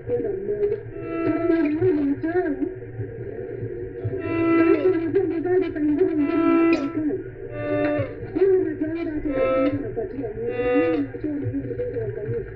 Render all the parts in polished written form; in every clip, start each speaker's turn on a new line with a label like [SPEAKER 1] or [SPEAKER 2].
[SPEAKER 1] kwenda mmoja. Kama ni mtaani magari kaingia ndani ya serikali. Hiyo mtaani hata tunapatia mmoja. Hiyo ni ndio wa kanisa.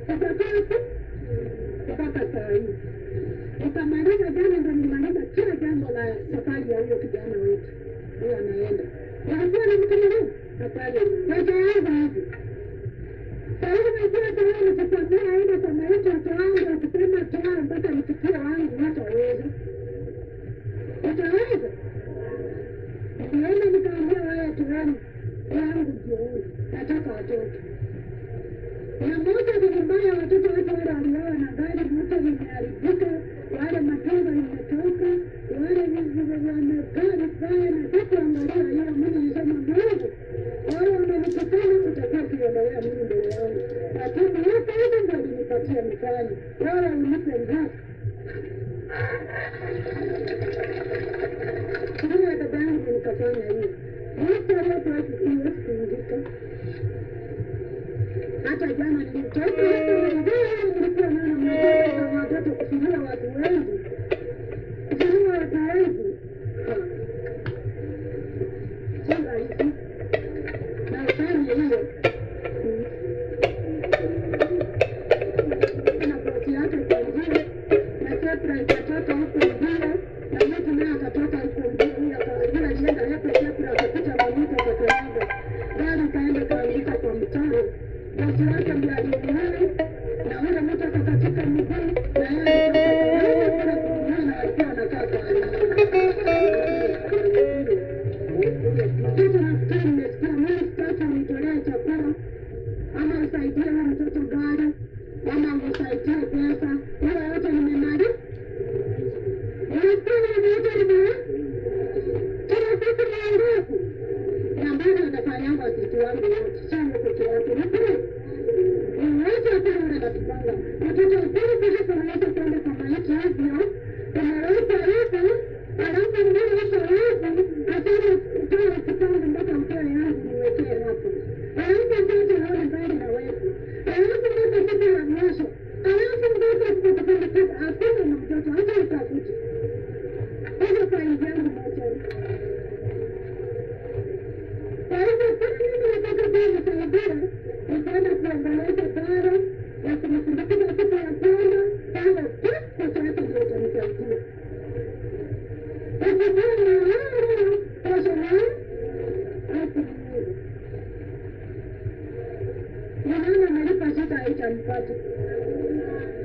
[SPEAKER 1] Ikatoka mpaka saa hii. Nikamaliza jana, ndo nilimaliza kila jambo la safari ya huyo kijana wetu. Huyo anaenda. Walikuwa na mtu mmoja. Hapana. Wataanza hivi. Sasa najua tayari nitakwambia aende kwa maisha yangu, akisema toa mpaka nifikie wangu hataweza. Utaweza? Nienda nikaambia wewe tuone yangu jioni. Nataka watoto. Na moja ni mbaya, watoto wetu wale walioa na gari moto limeharibika, wale matumbo imetoka, wale wamekaa vibaya, na sasa angalia hiyo. Mimi nilisema Mungu, wale wamenikutana kutakuwa kiondoea mimi mbele yangu, lakini yote hizo ndio alinipatia mifano, wala unipe mzaki. Kila dada yangu nikafanya hiyo. Wote watu wasiwezi kuingika. Hata jana nilitoka nilikuwa naona mmoja wa watoto kufikia watu wengi. Kufikia watu wengi. Sasa hivi na ufanye hiyo. Na boti yake kwa njia na Kepra ikatoka huko njia na mtu naye akatoka huko njia kwa njia hapo Kepra akapita mamuta kwa karibu. Gari kaenda kaandika kwa mtaro. Basi wake ndio alimuona na ule mtu akakatika miguu na yeye alikuwa kuona alikuwa anakaa kwa kitu nafikiri nimesikia mimi sitaki nitolee chakula ama usaidie huyo mtoto gari ama usaidie pesa, hiyo yote nimemaliza. Unasikia yote nimemaliza. Kila siku naondoka na mbona utafanyanga kitu wangu yote sio kitu yako nipe. Unaweza kwenda na kibanga. Mtoto mdogo kisha anaweza kwenda kwa maisha hivyo. Unaweza hivi, alafu ndio hizo hivi, asema utoe kitanda mpaka utoe yangu niwekee hapo. Alafu ndio tunaona mbali na wewe. Alafu ndio kitu la mwisho. Alafu ndio tutakwenda kwa hakuna na mtoto hata utafuti. Hiyo kwa yangu moja. Kwa hivyo mimi nataka kusaidia. Nikaenda kuangalia bara na kumsindikiza siku ya kwanza kama kwa sababu ndio utanisaidia. Sasa mwana nalipa shida haitampata.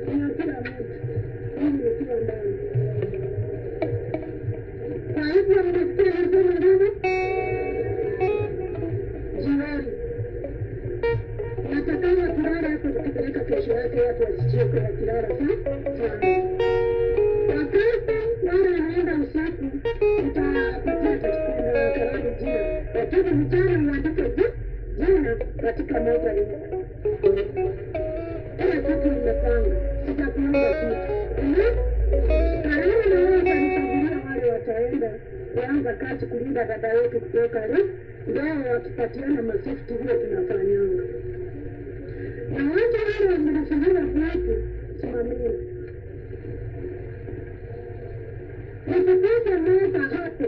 [SPEAKER 1] Ni kila mtu. Mimi nikiwa ndani. Kwa hivyo nimesikia nasema nini? Jioni. Natakana kulala hapo tukipeleka kesho yake watu wasijue kwa kilala sana. Wakati wale wanaenda usiku utapatia katika kalamu jina. Lakini mchana uandike jina katika moja hiyo. Kila kitu nimepanga. Sitakuomba kitu. Karibu na wewe utanipangilia wale wataenda kuanza kazi kulinda dada yetu kutoka leo. Ndio wakipatiana masifti vile tunafanyanga. Na watu wale wanafanyana kwetu simamia. Nisipite meza hapo.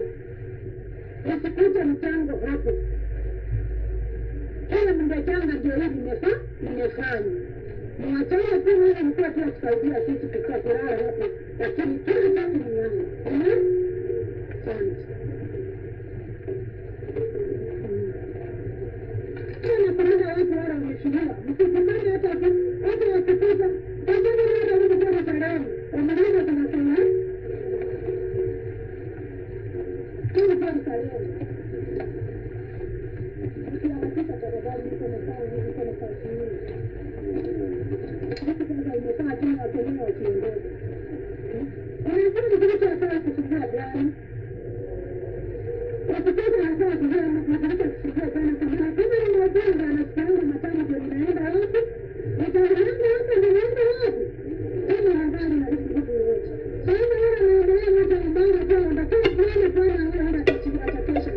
[SPEAKER 1] Nisipite mchango hapo. Kila mngechanga ndio hivi nimefanya. Mwachana tu wewe mkuu tu kusaidia sisi tukaa kulala hapo. Lakini kila kitu ni yangu. Asante. Kuna kupanga watu wale wameshindwa. Msipende hata watu wasipita. Wengine ndio wanakuwa na salamu. Wanaenda tunasema. Kuna kwa salamu. Kila wakati tafadhali niko na sawa niko na kazi. Sisi kwanza imekaa chini ya kelele wa kiongozi. Unasema kitu cha sawa kusikia gani? Wakati hasa kujua nataka kusikia sana kama kama mmoja anasikia matano ndio inaenda wapi? Nitaanza hapa ndio naenda wapi? Kama habari na hizo vitu yote. Sasa wewe unaendelea na jambo kwa ndio kwa fulani kwa wewe hata kitu atakesha.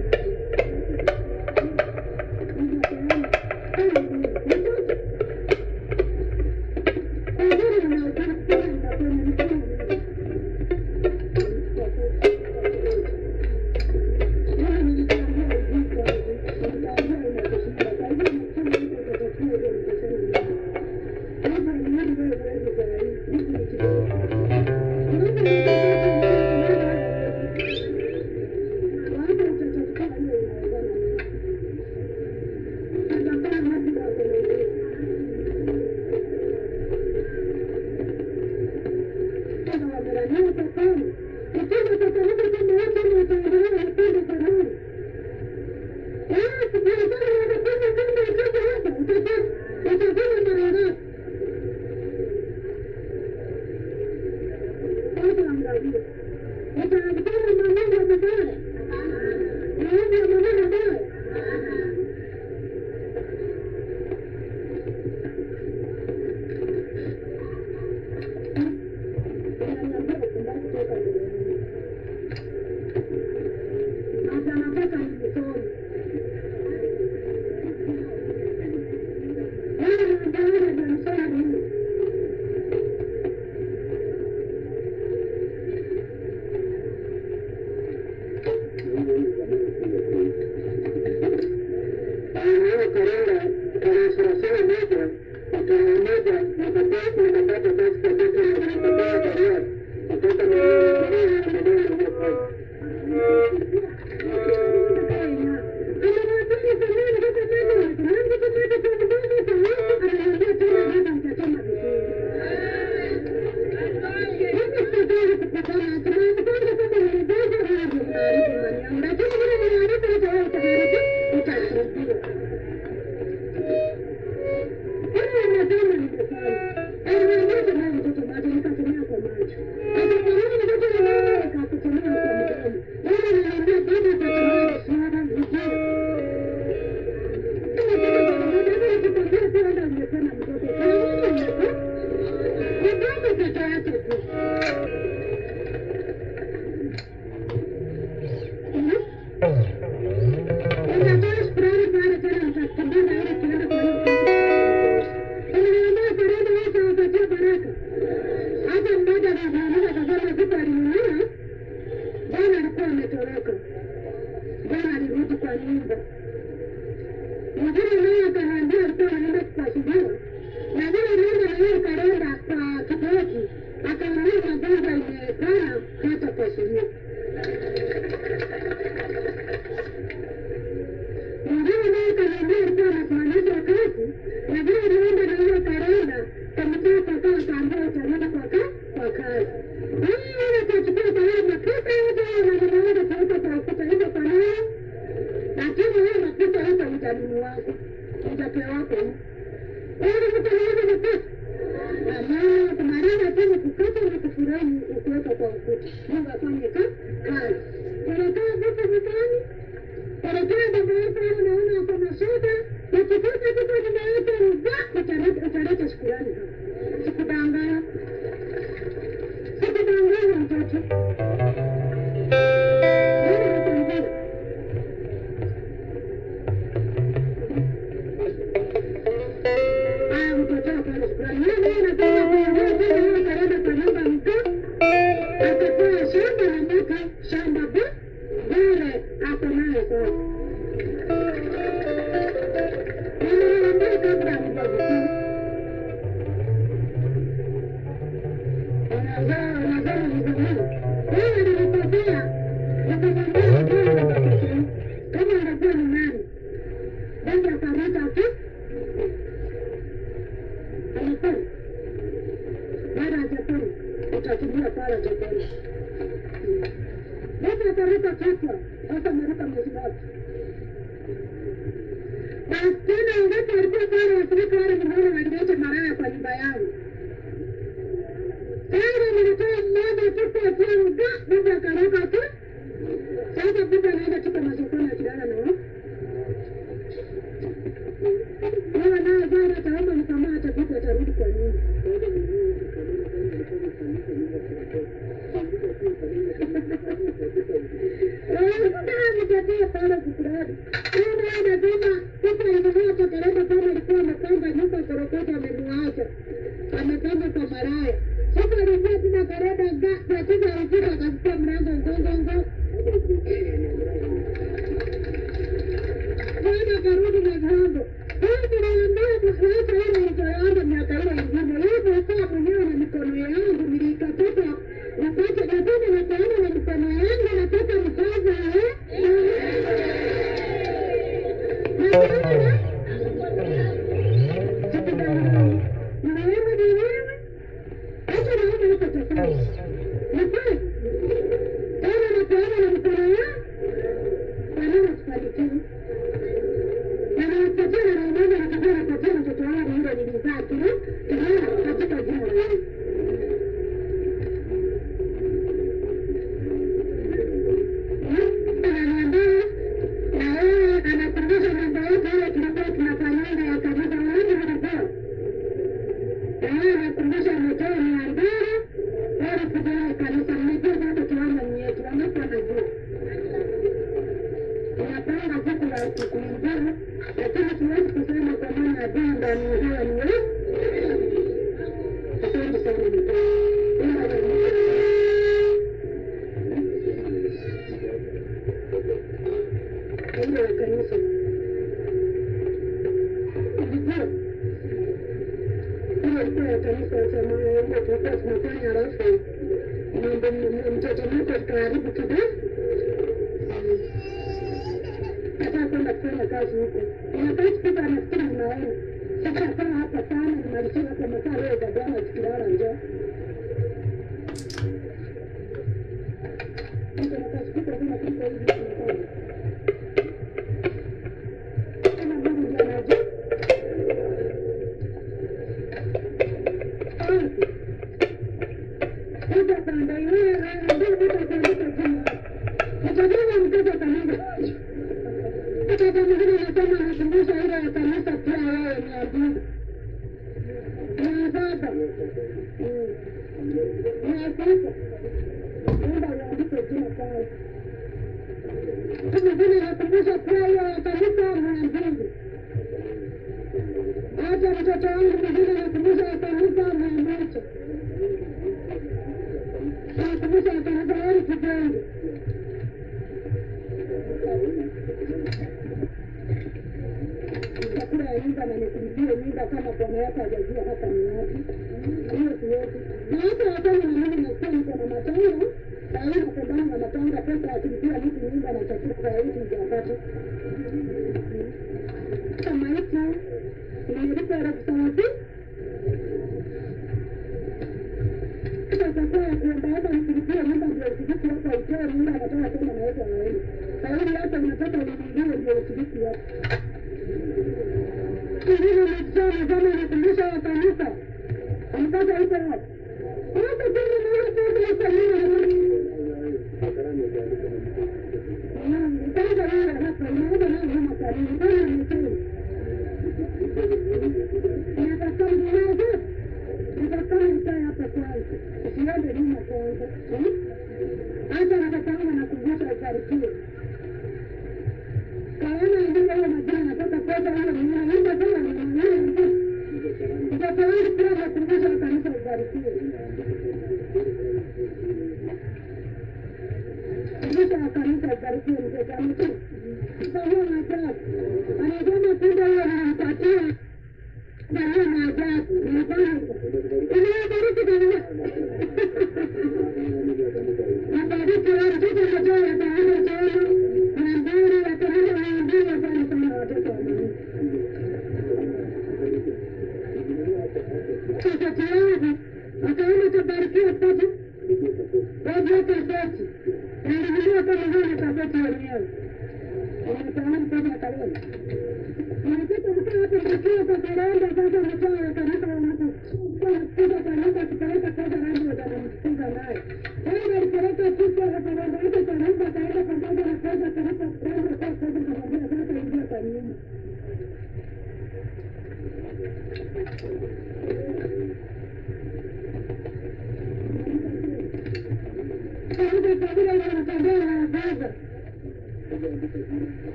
[SPEAKER 1] Mikono yangu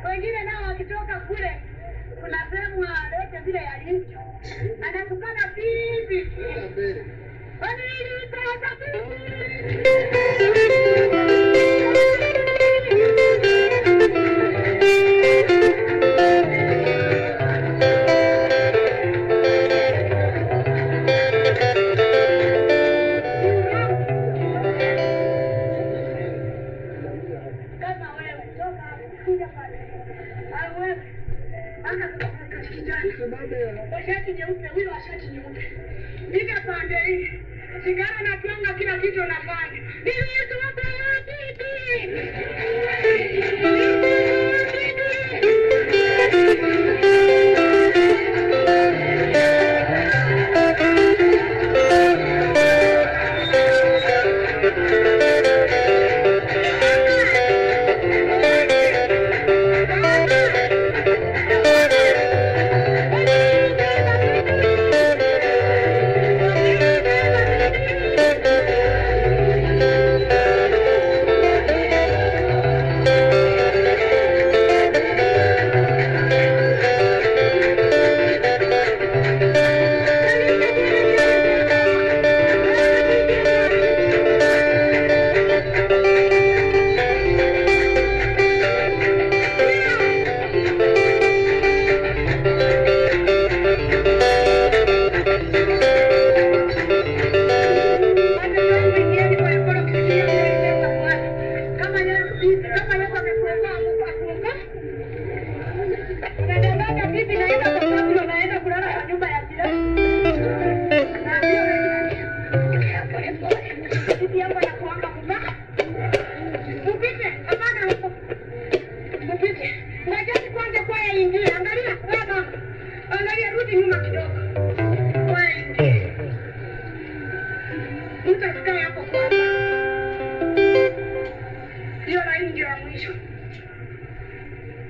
[SPEAKER 1] Wengine nao wakitoka kule kuna sehemu analeta vile yalivyo. Anatukana bibi. Shati nyeupe, huyo wa shati nyeupe. Nika pande hii. Sigara na tuanga kila kitu unafanya. Mimi yetu hapa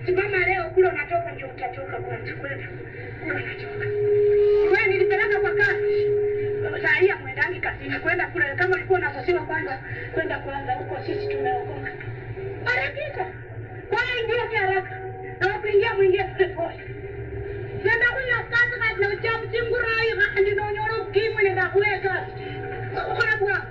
[SPEAKER 1] Simama leo kule unatoka ndio utatoka kwanza kwenda. Kule unatoka. Wewe nilipeleka kwa kazi. Sasa mwendangi kazini kwenda kule kama ulikuwa unasasiwa kwanza kwenda kwanza huko sisi tumeokoka. Haraka. Kwa ndio haraka. Na kuingia mwingie pole. Nenda kunya kazi na uchafu chingura hiyo hadi ndio nyoro kimwe nenda kuweka. Kwa bwana.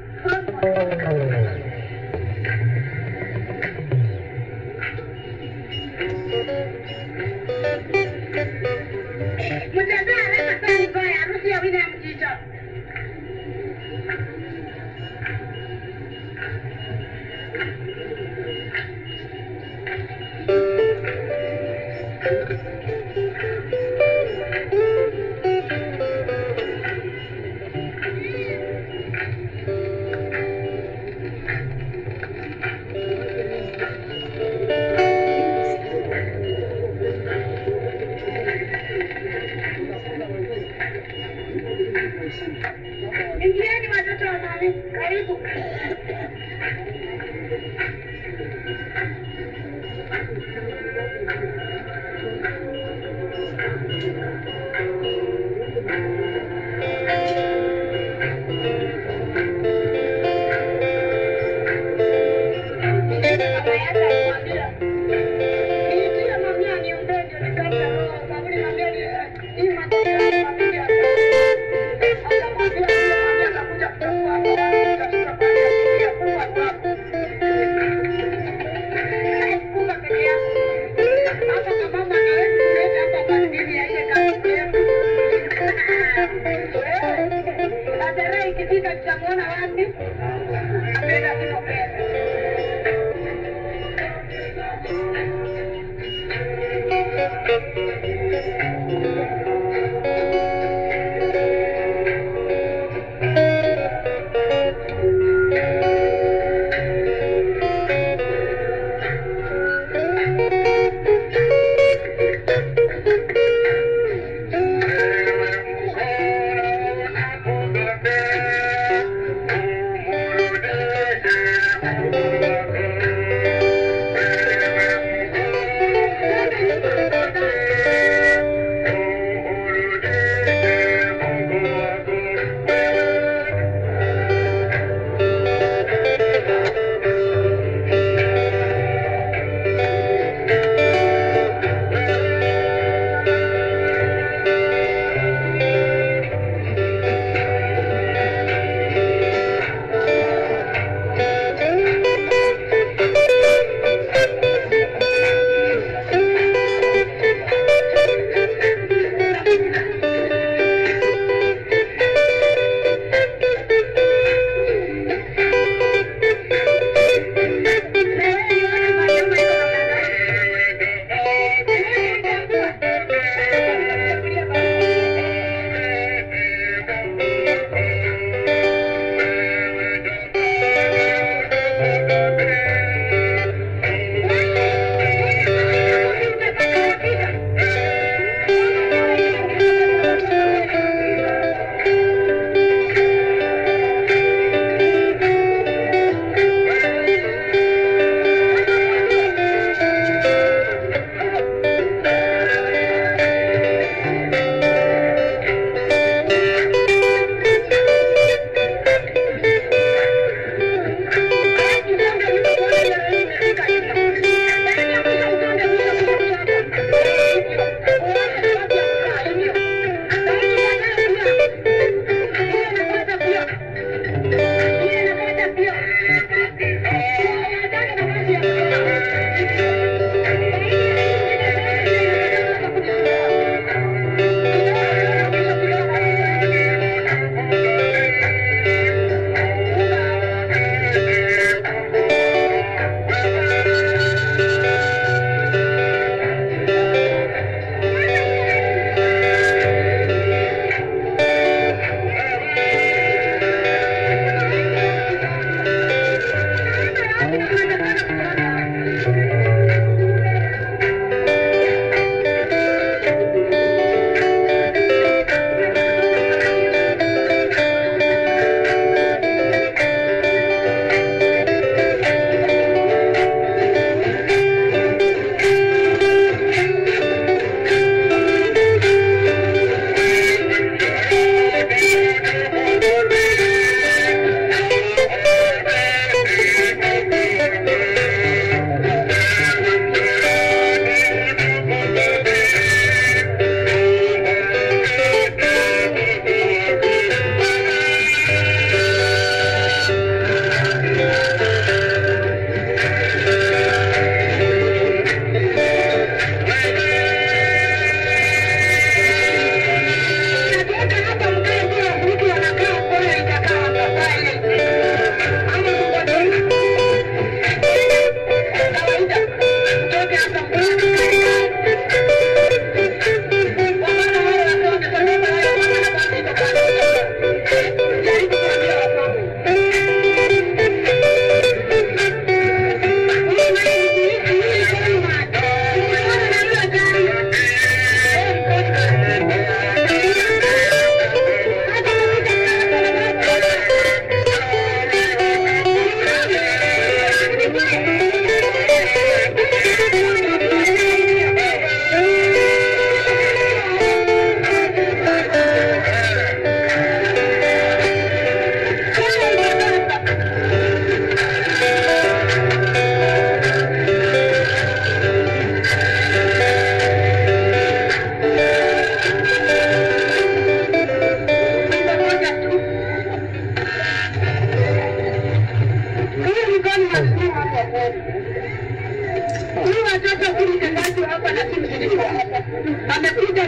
[SPEAKER 1] Ingieni watoto wa mami, karibu.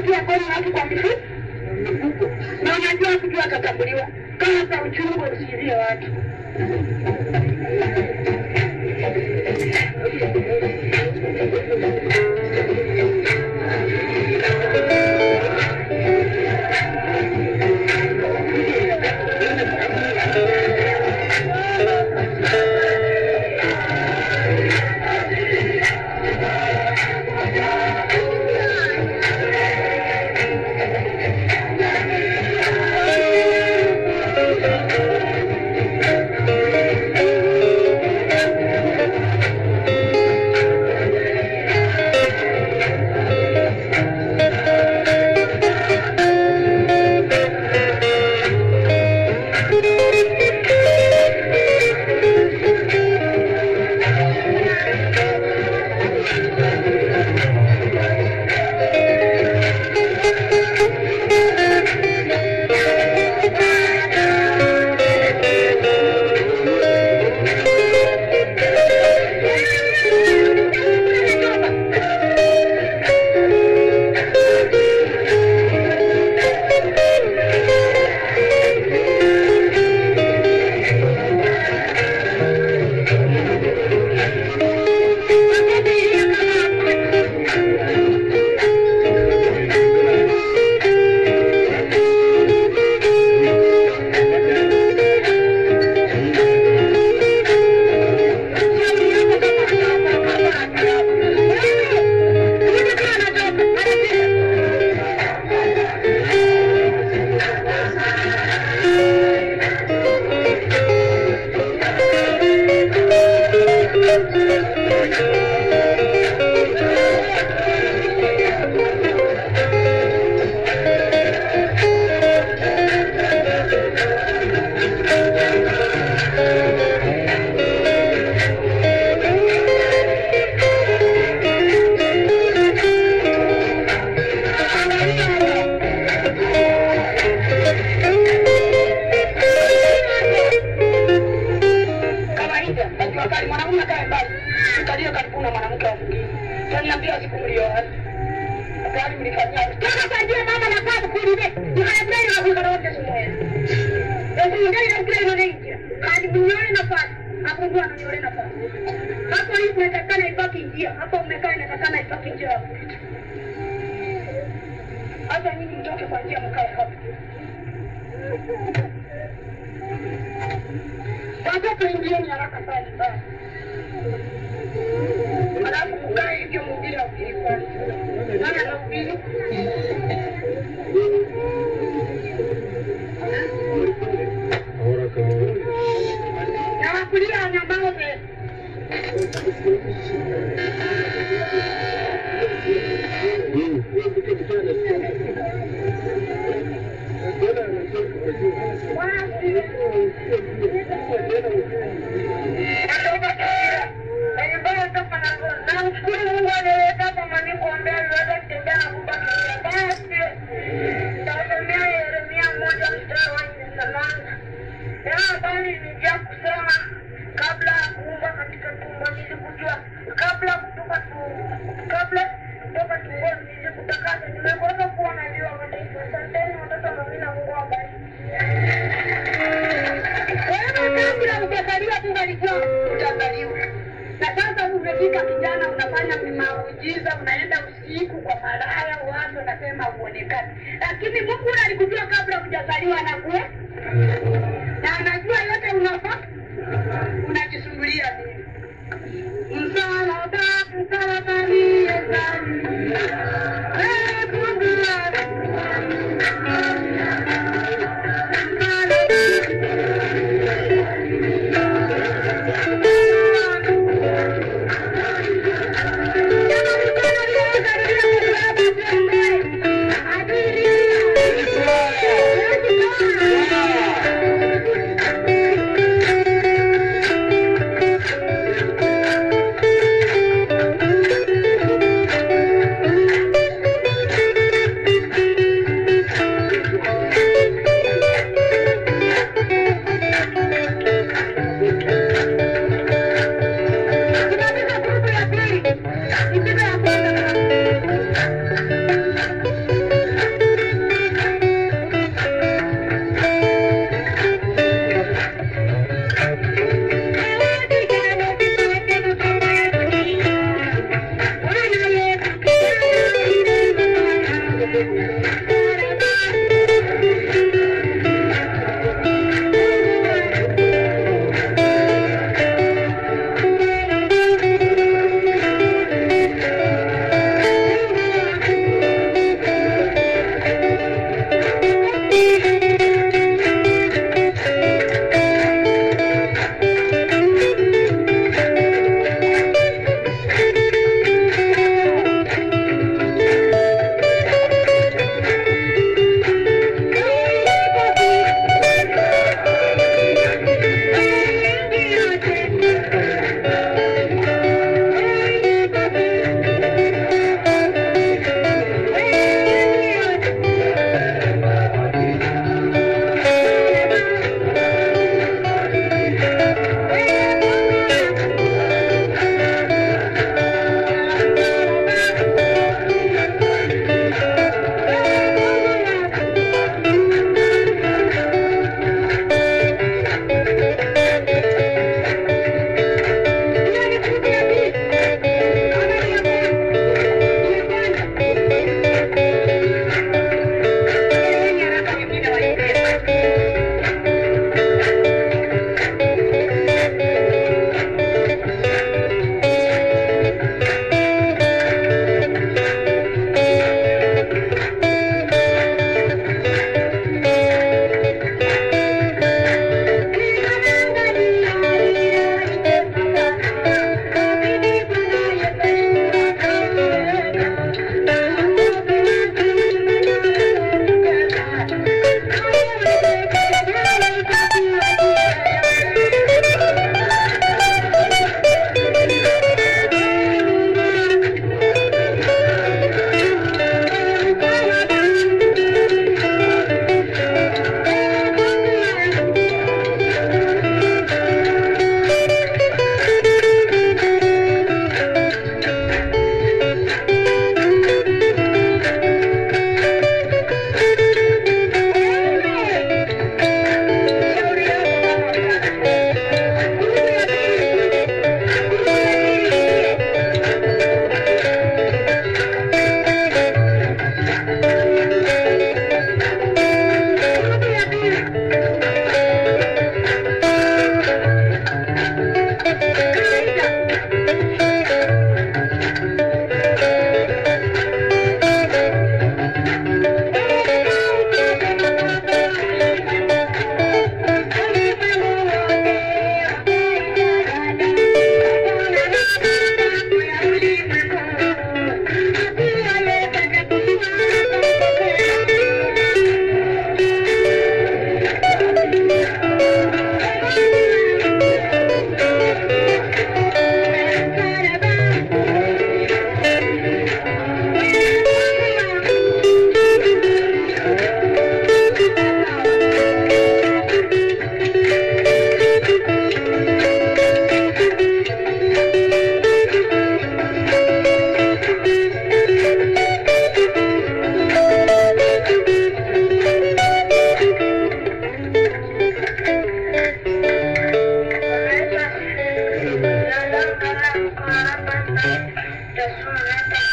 [SPEAKER 1] kutia ngoni watu kwa mifuko. Na unajua kujua atatambuliwa. Kama za uchungu usilie watu.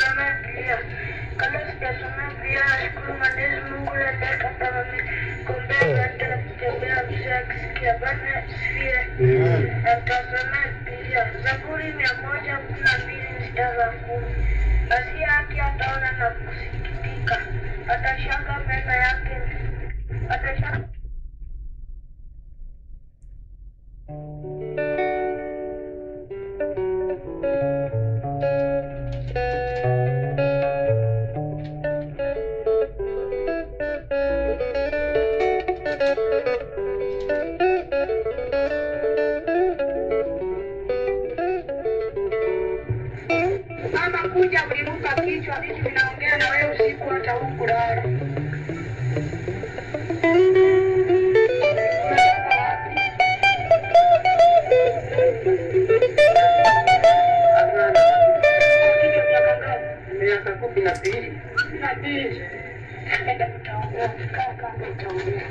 [SPEAKER 1] tusome Biblia. Kama sijasoma Biblia, nashukuru Mwenyezi Mungu leo kama kuombea hata na kutembea mzee akisikia Bwana asifiwe. Tutasoma Biblia. Zaburi 112 mstari wa 10. Basi haki ataona na kusikitika, atashanga mema yake, atashanga kuja kuliruka kichwa, vitu vinaongea na wewe usiku hata hukulala. Miaka 12. Enda kutaongea, kaka kutaongea.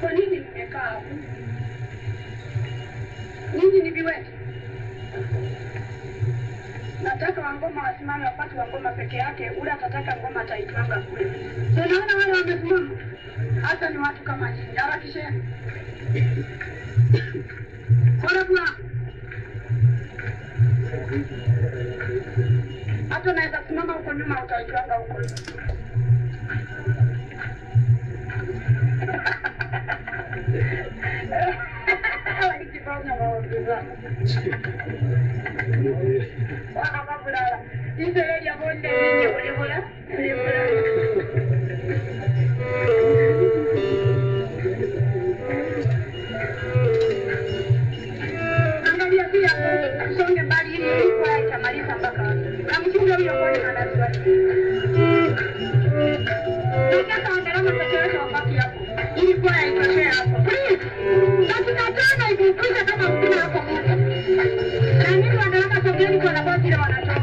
[SPEAKER 1] Kwa nini mmekaa? Ninyi ni viwete. Nataka wangoma wasimame wapate wangoma peke yake, ule atataka ngoma ataitwanga kule. So naona wale wamesimama. Hata ni watu kama nyinyi. Harakisheni. Bora bwana. Hata naweza kusimama huko nyuma utaitwanga huko. Angalia pia songe mbali ili kwa itamaliza mpaka namchunga huyo kwa anaswali. Nataka angalau mtakao wakati hapo ili kwa itoshee hapo. Basi nataka ikukwisha kama kuna hapo moja. Na mimi wanalama sogeni kwa nafasi ile wanatoka.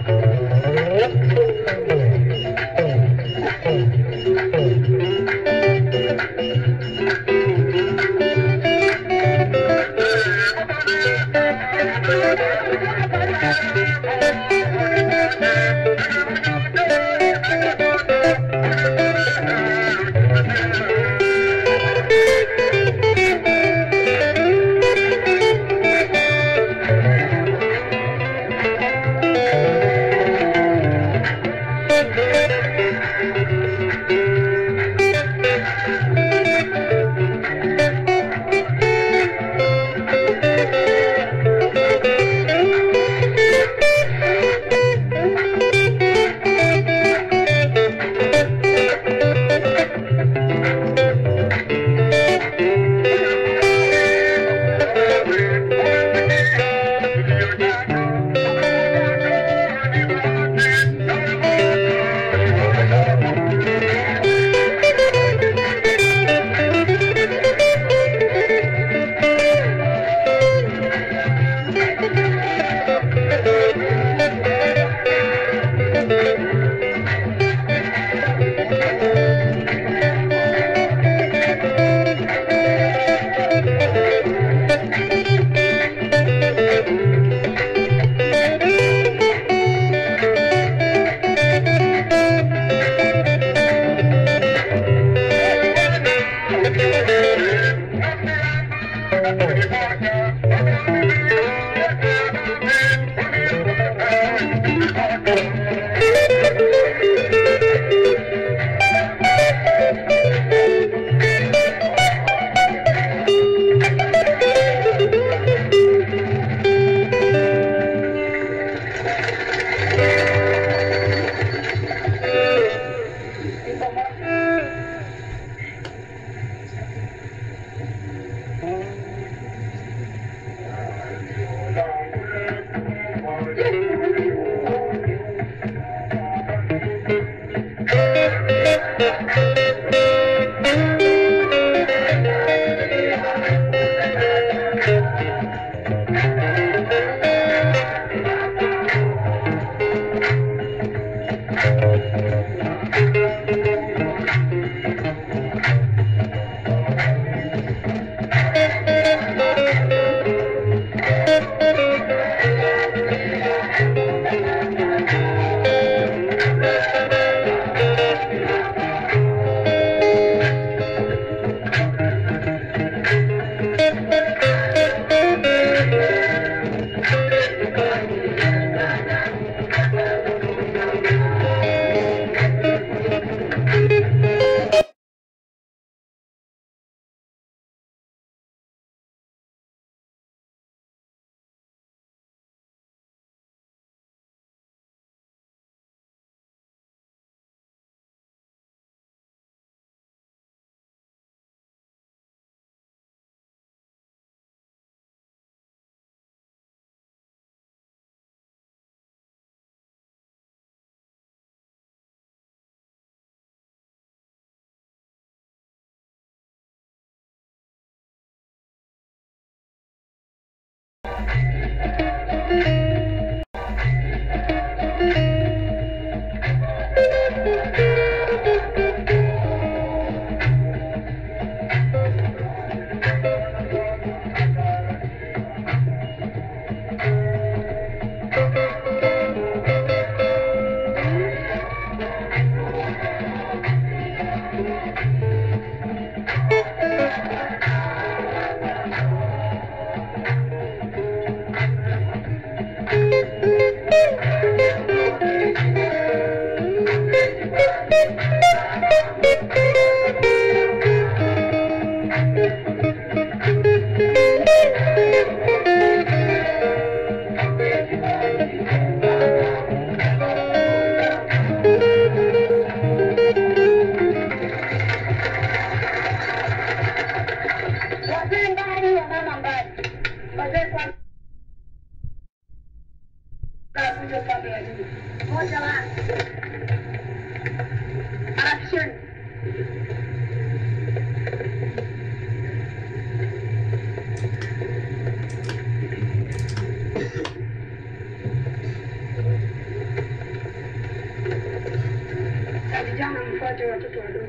[SPEAKER 1] Vijana mfuate watoto wadogo.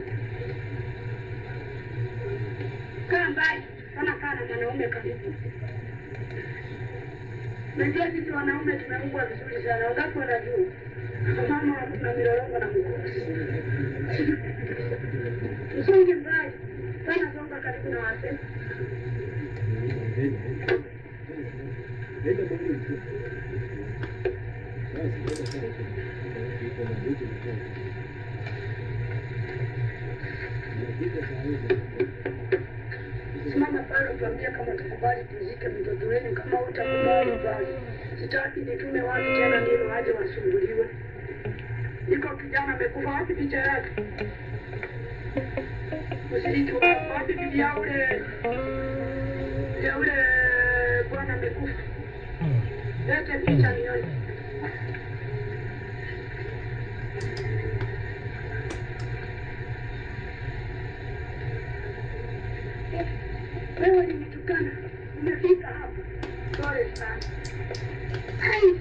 [SPEAKER 1] Kaa mbali, sana kana mwanaume karibu. Najua sisi wanaume tumeumbwa vizuri sana. Wangapi wanajua? Mama na milolongo na mkosi. Usonge mbali, sana songa karibu na wazee. Simama pale tuambie kama tukubali tuzike mtoto wenu, kama utakubali basi. Sitaki nitume watu tena ndio waje wasumbuliwe. Niko kijana amekufa, wapi picha yake? Usiliti wapi bibi ya ule bwana amekufa. Lete picha nione. Wewe ulinitukana, umefika hapa. Sorry sana. Hai,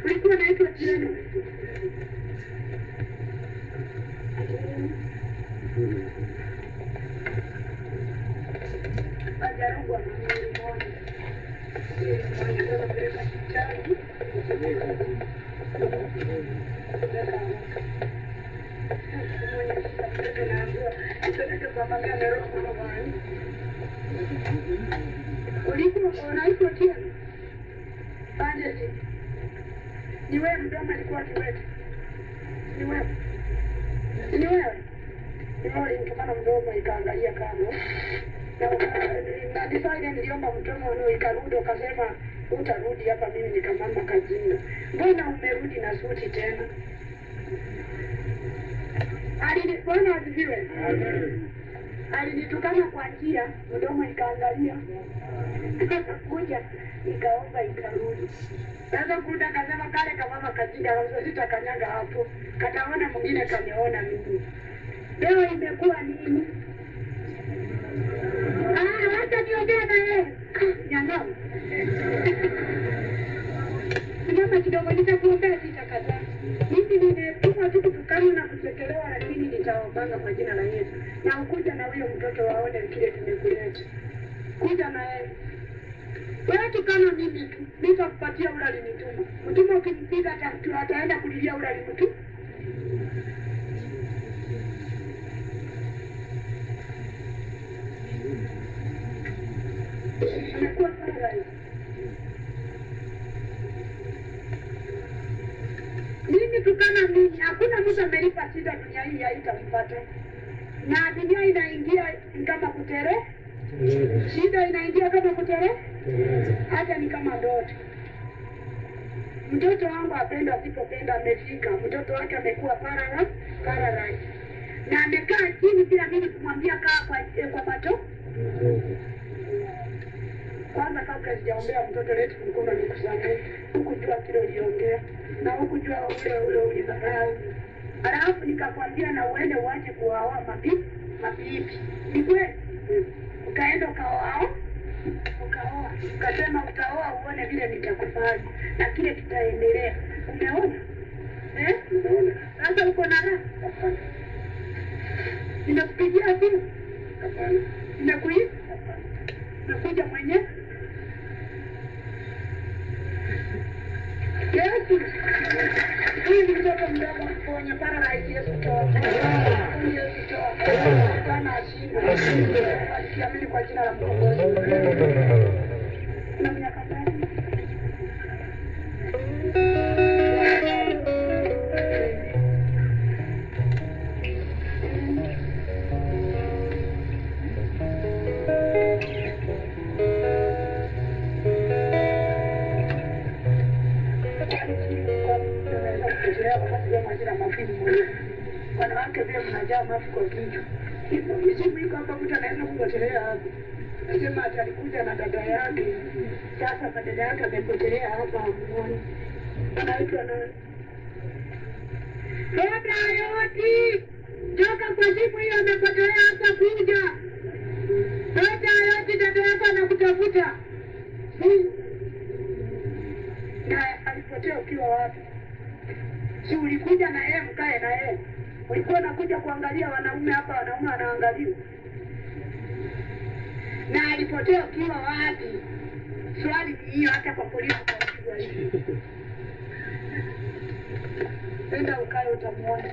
[SPEAKER 1] ulikuwa naitwa Jeno. Ajarugwa na mwili mmoja. Mmoja kwa peleka hospitali. Unaitwa tena? Bajeti. Ni wewe mdomo alikuwa kiwete. Ni wewe. Ni wewe. Ni wewe nikamana mdomo ikaangalia kando. Na decide niliomba mdomo ndio ikarudi akasema utarudi hapa, mimi nikamama kazini. Mbona umerudi na suti tena? Bwana asifiwe. Alinitukana kwa njia, mdomo ikaangalia. Kuja ikaomba ikarudi. Sasa kuda kasema kale kama kajinga hapo, sitakanyaga hapo. Kataona mwingine kaniona mimi. Leo imekuwa nini? Wacha niongee na yeye. Nyang'au. Mama kidogo nitakuombea sitakataa. Mimi nimetuma tu kutukana na kuchekelewa, lakini nitaomba kwa jina la Yesu. Na ukuja na huyo mtoto waone kile tumekuleta. Kuja na yeye. Wewe tukana mimi tu. Nitakupatia ule alinituma. Mtuma ukimpiga ataenda kulilia ule alinituma. Anakuwa paralyzed. Mimi tukana mimi, hakuna mtu amelipa shida dunia hii haitampata. Na dunia inaingia kama kutere. Shida inaingia kama kutere. Hata ni kama ndoto. Mtoto wangu apenda asipopenda amefika. Mtoto wake amekuwa paralyzed. Na amekaa chini bila mimi kumwambia kaa kwa macho. Kwanza kabla sijaombea mtoto letu mkono nikusamehe. Hukujua kile uliongea. Na hukujua ule ulidharau. Alafu nikakwambia na uende uache kuwaoa mabibi. Ni kweli? Ukaenda ukaoa. nikaoa. Kasema utaoa uone vile nitakufanya na kile kitaendelea. Umeona? Umeona? Sasa uko na raha? Hapana. Nimekupigia simu? Hapana. Nimekuita? Hapana. Nakuja mwenyewe? Yesu. Hii ni mtoto mdogo mwenye paralyze Yesu toa. Yesu toa. Sana ashinda. Asiamini kwa jina la Mungu. Na miaka gani? Wanawake vile mnajaa mafu kwa kichwa. Siku hapa mtu anaweza kupotelea hapa. Nasema ati alikuja na dada yake. Sasa dada yake amepotelea hapa muone. Anaitwa nani? Dada yote. Toka kwa siku hiyo amepotelea hapa kuja. Dada yote dada yako anakutafuta. Na alipotea ukiwa wapi? Si ulikuja na yeye mkae na yeye. Ulikuwa unakuja kuangalia wanaume hapa, wanaume wanaangalia. Na alipotea ukiwa wapi? Swali ni hiyo, hata kwa polisi kwa hivi. Enda ukae utamuona.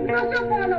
[SPEAKER 1] Masuk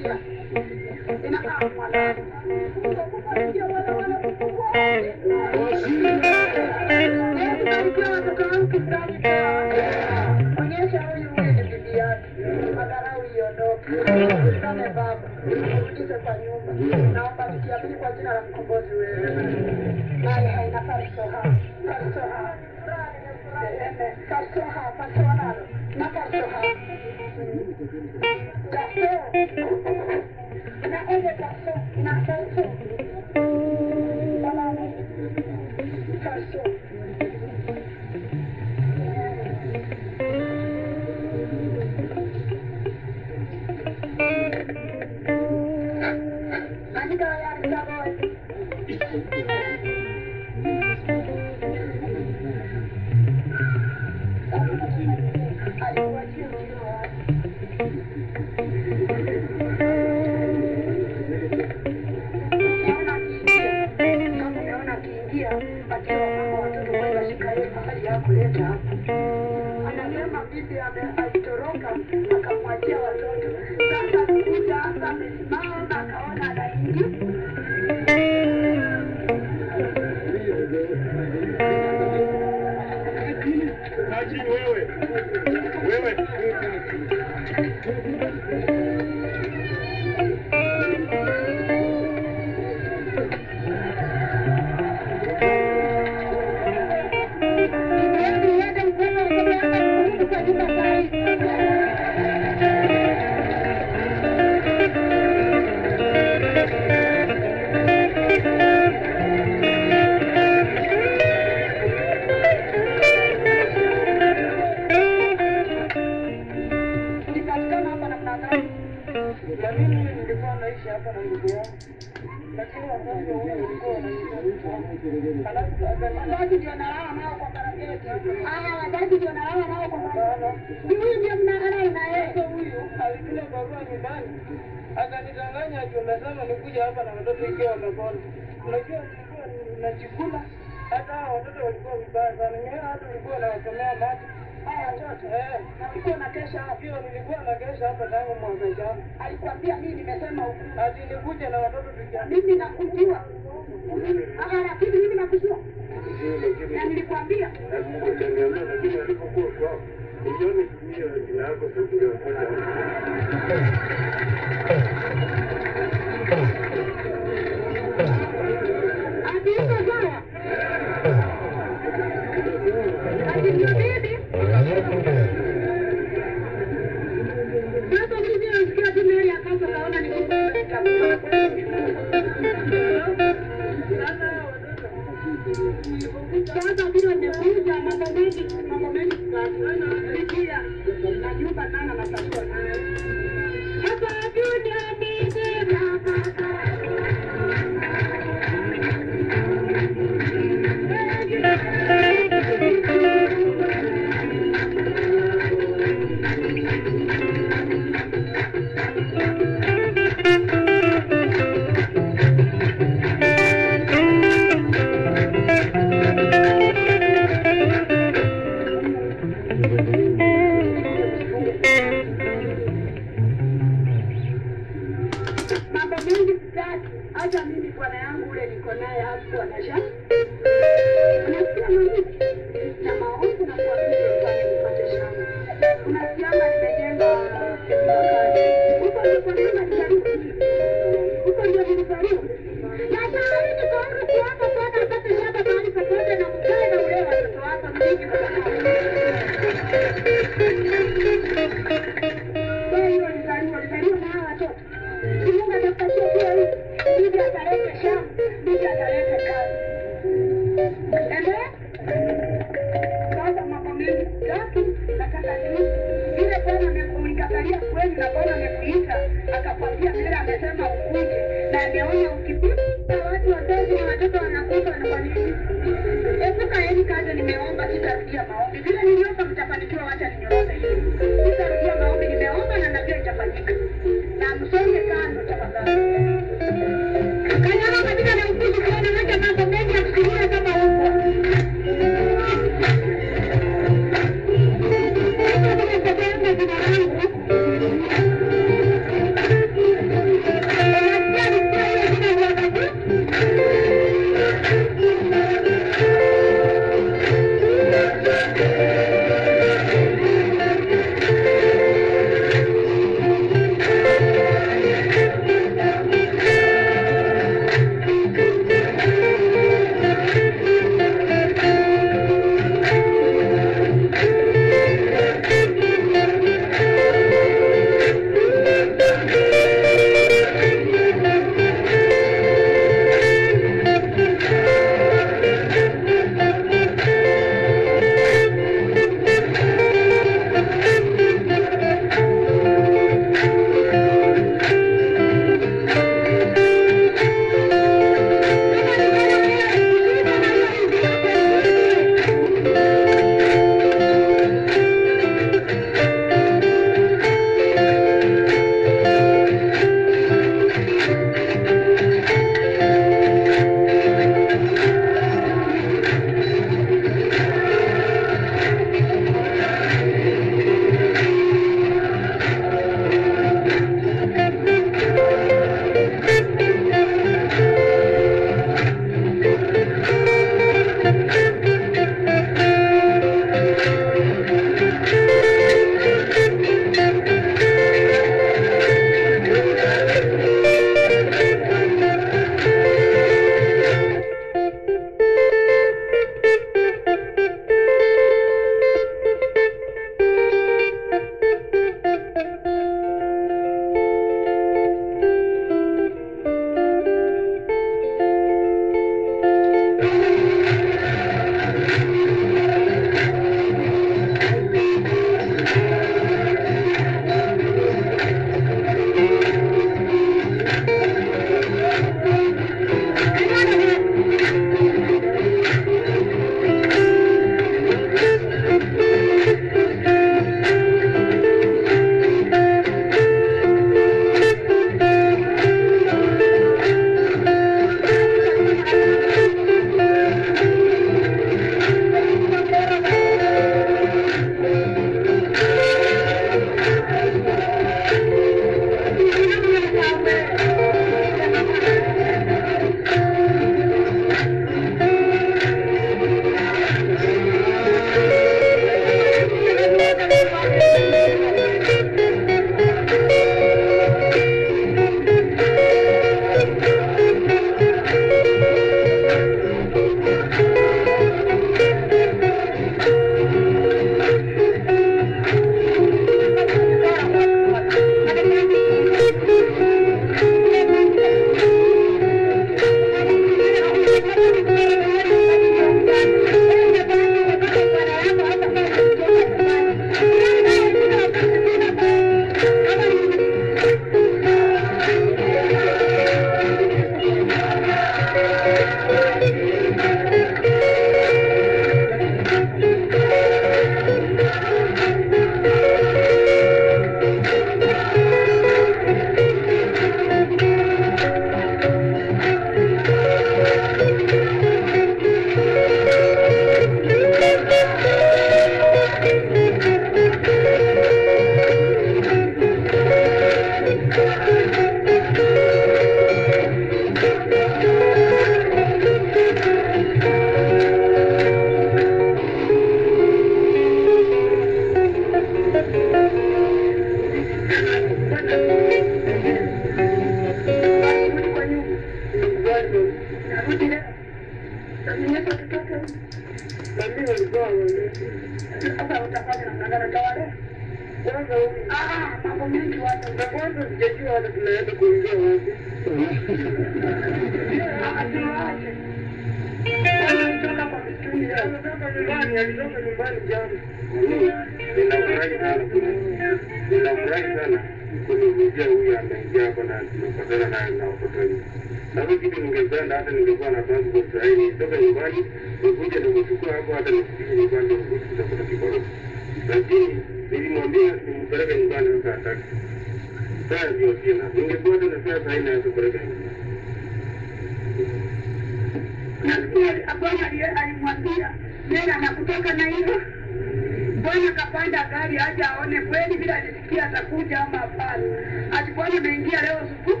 [SPEAKER 1] Bwana kapanda gari aje aone kweli bila alisikia atakuja ama hapana. Ati Bwana ameingia leo usiku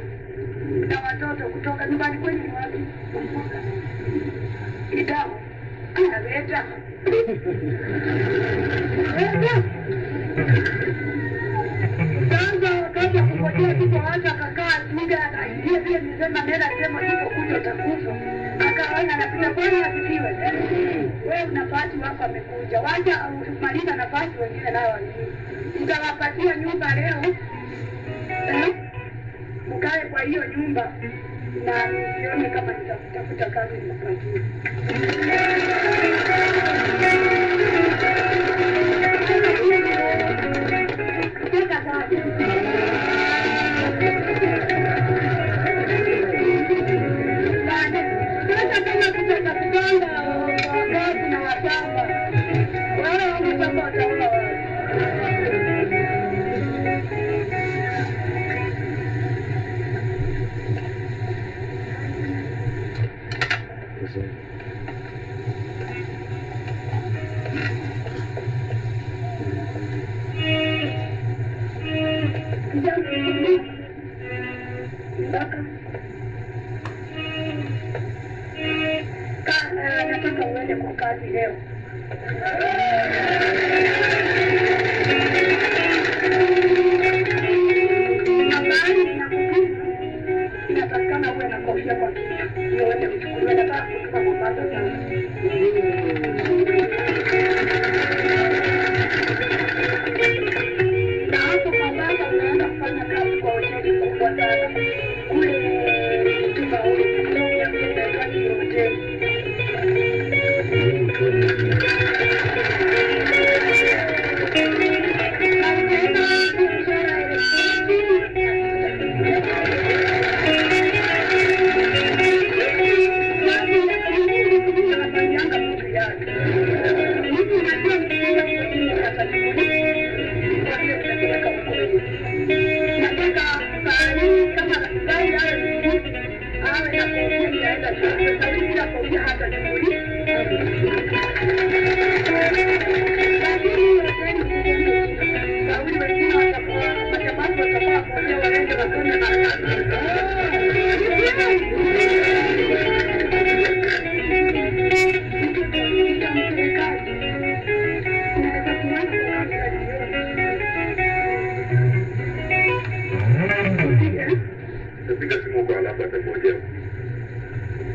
[SPEAKER 1] na watoto kutoka nyumbani kweli ni wapi? Idao. Analeta. Sasa wakati wa kungojea tu kwa watu akakaa muda anaingia vile nisema nenda sema yuko kuja utakufa. Akaona anasema Bwana asifiwe. Wewe una bahati wako amekuja. Wacha umaliza nafasi wengine nao wengine. Nitawapatia nyumba leo. Mkae kwa hiyo nyumba na nione kama nitafuta kazi nipate. Nataka uende kwa kazi leo. Inatakikana uwe na kofia kwa kichwa. Ndio uende kuchukuliwa. Nataka kutoka Mombasa sana. Na hapo Mombasa unaenda kufanya kazi kwa hoteli kubwa sana. Kule Mtumba huyu. Kule unaenda ni hoteli.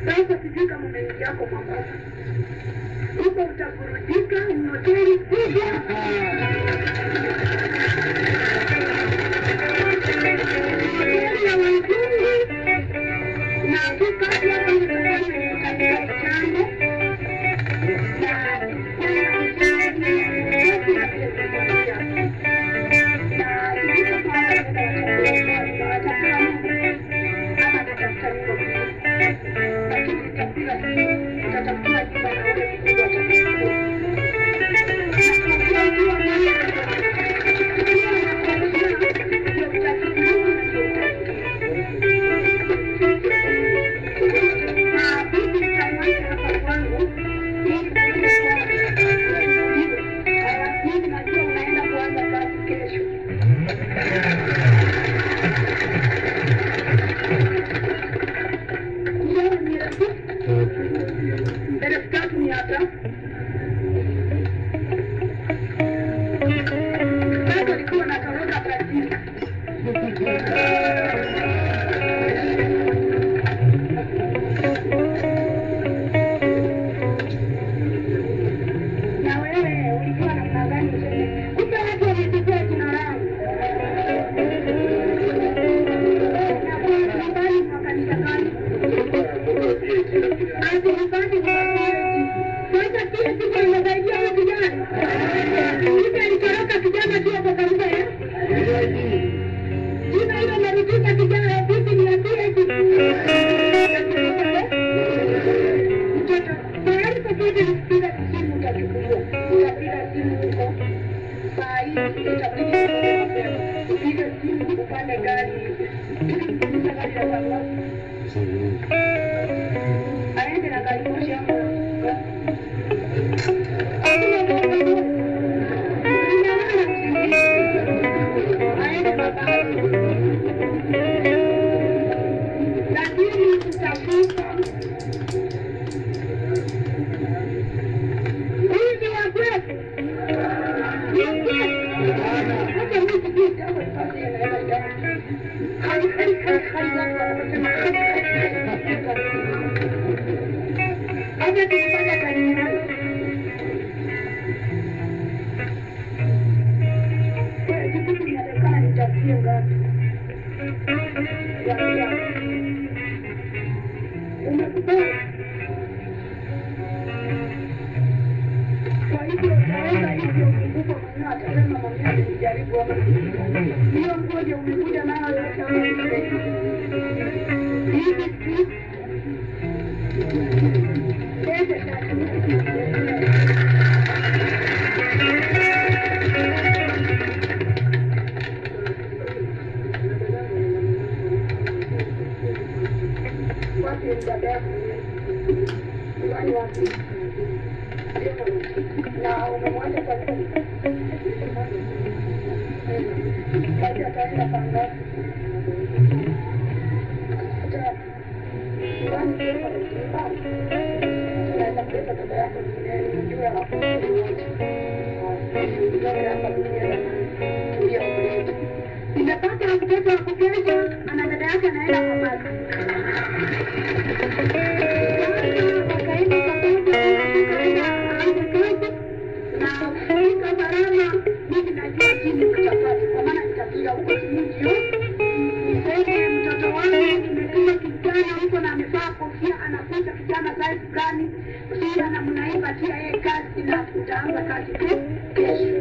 [SPEAKER 1] Sasa sijui kama umeingia kwa Mombasa. Huko utaburudika, ni hoteli kubwa. Ya wazungu. Na hakika hapa ni katika mchango. Na wewe ulikuwa na mnagani? Kumbe watu wamesikia jina langu. lakini tutafika hivi wa kwetu. Hata mimi kidogo nipate na dada. Hai watu wanasema hata tukifanya kazi nimepata mtoto wa kukesha, ana dada yake anaenda kwa baba. Wakaenda pamoja, na kufika Barama, mimi najua chini kuchapati, kwa maana nitapiga huko chini. Niseme mtoto wangu tumekuma kijana huko na amevaa kofia, anakuta kijana size gani, pia na mnaipa tia yeye kazi na tutaanza kazi tu kesho.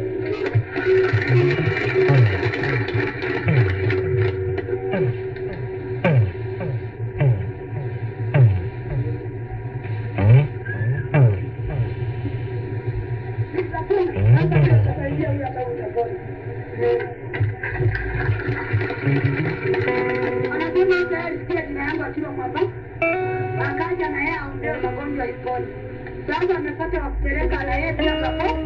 [SPEAKER 1] Anasema tayari sikia jina yangu akiwa mwapa. Akaja na yeye aombee magonjwa ipone. Sasa amepata wa kupeleka na yeye pia hapo.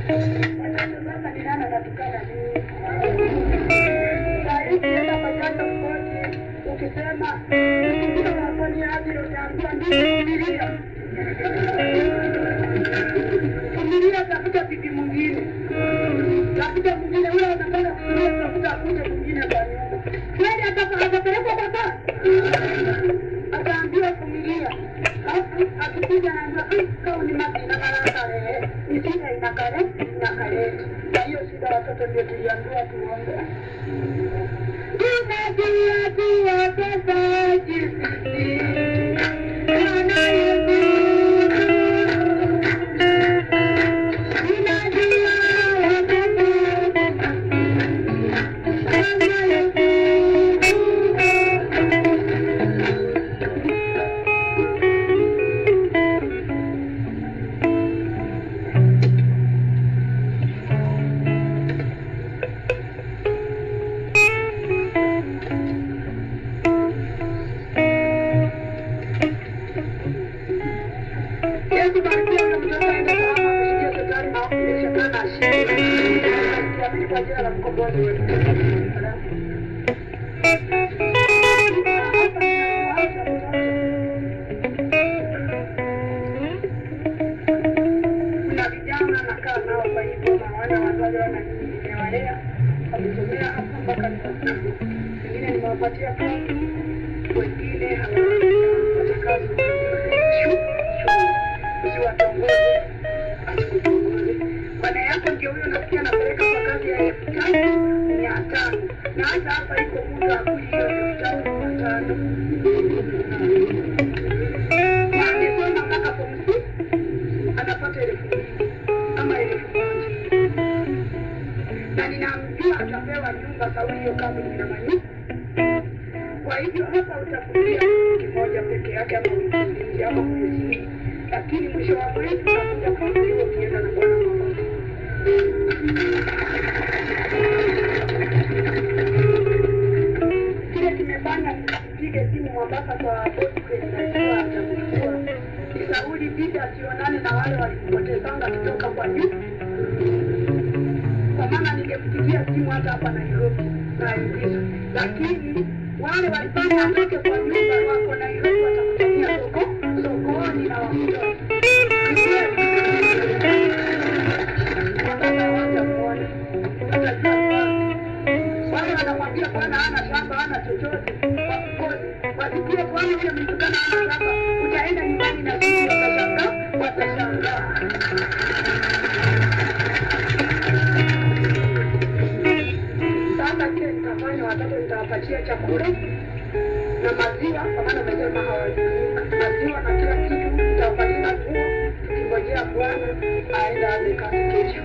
[SPEAKER 1] Sasa ni nani atatukana nini? Sasa hivi na majanga mkoje ukisema ndio unafanya hadi utaambiwa ndio familia tafuta bibi mwingine. Tafuta mwingine ule unataka kulia tafuta kuja mwingine kwa nyumba. Kwani atapelekwa baba? Ataambiwa familia. Akikuja na kama ni mati na baraka leo. Nisina inakare na kale. Na hiyo shida watoto ndio tuliambiwa tuombe. Tunajua tuwapesa jinsi. Kile kimefanya nipige simu mwamba hapa kwa bosi kwa atakuchukua. Isaudi bibi asionane na wale walipotezanga kutoka kwa nyumba. Kwa maana ningepigia simu hata hapa Nairobi na ingizo. Lakini wale walipanga atoke kwa nyumba wako Nairobi watakutumia sokoni na wakutoa. Wale wanamwambia bwana hana shamba hana chochote. Wasikie bwana yule mtukana hana shamba. Utaenda nyumbani na sisi watashangaa. Sasa kile nitafanya watoto nitawapatia chakula na maziwa kwa maana wamesema hawajui. Maziwa na kila kitu nitawapatia nguo tukingojea bwana aende aje kazi kesho.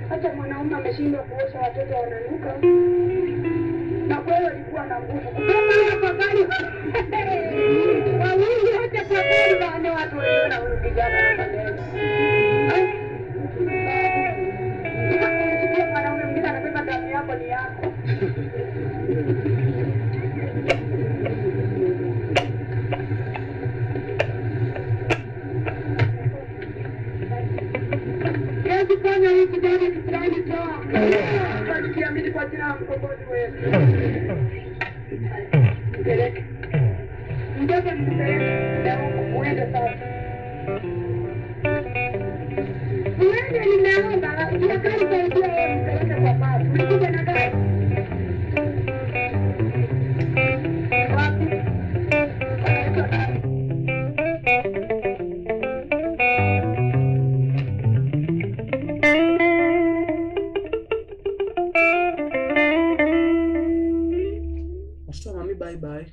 [SPEAKER 1] Hata mwanaume ameshindwa kuosha watoto wananuka. Na kweli alikuwa na nguvu. Kutoka hapa bali wawili hata kwa bali wale watu waliona huyu kijana na maneno. Ndio mwanaume mwingine anasema damu yako ni yako. Kufanya hii kijana kifrani toa. Tukiamini kwa jina mkombozi wetu. Mpeleke. Mtoto mpeleke. Uende sasa. Uende nimeomba. Kila kali saidia yeye mpeleke kwa baba. Ulikuja na gari. Wapi? Bye bye.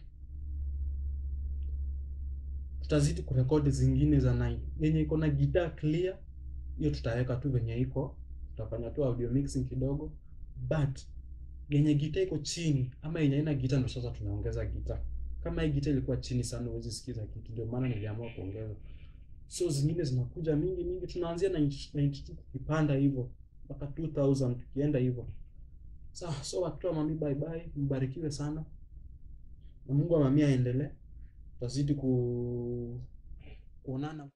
[SPEAKER 1] Tutazidi kurekodi zingine za 9 yenye iko na guitar clear, hiyo tutaweka tu venye iko, tutafanya tu audio mixing kidogo, but yenye guitar iko chini ama yenye ina guitar ndo sasa tunaongeza guitar. Kama hii guitar ilikuwa chini sana huwezi sikiza kitu, ndio maana niliamua kuongeza. So zingine zinakuja mingi, tunaanzia 92 kipanda hivyo mpaka 2000 tukienda hivyo. So watu wa mami bye bye, mbarikiwe sana. Na Mungu wa mami aendelee. Tutazidi kuonana.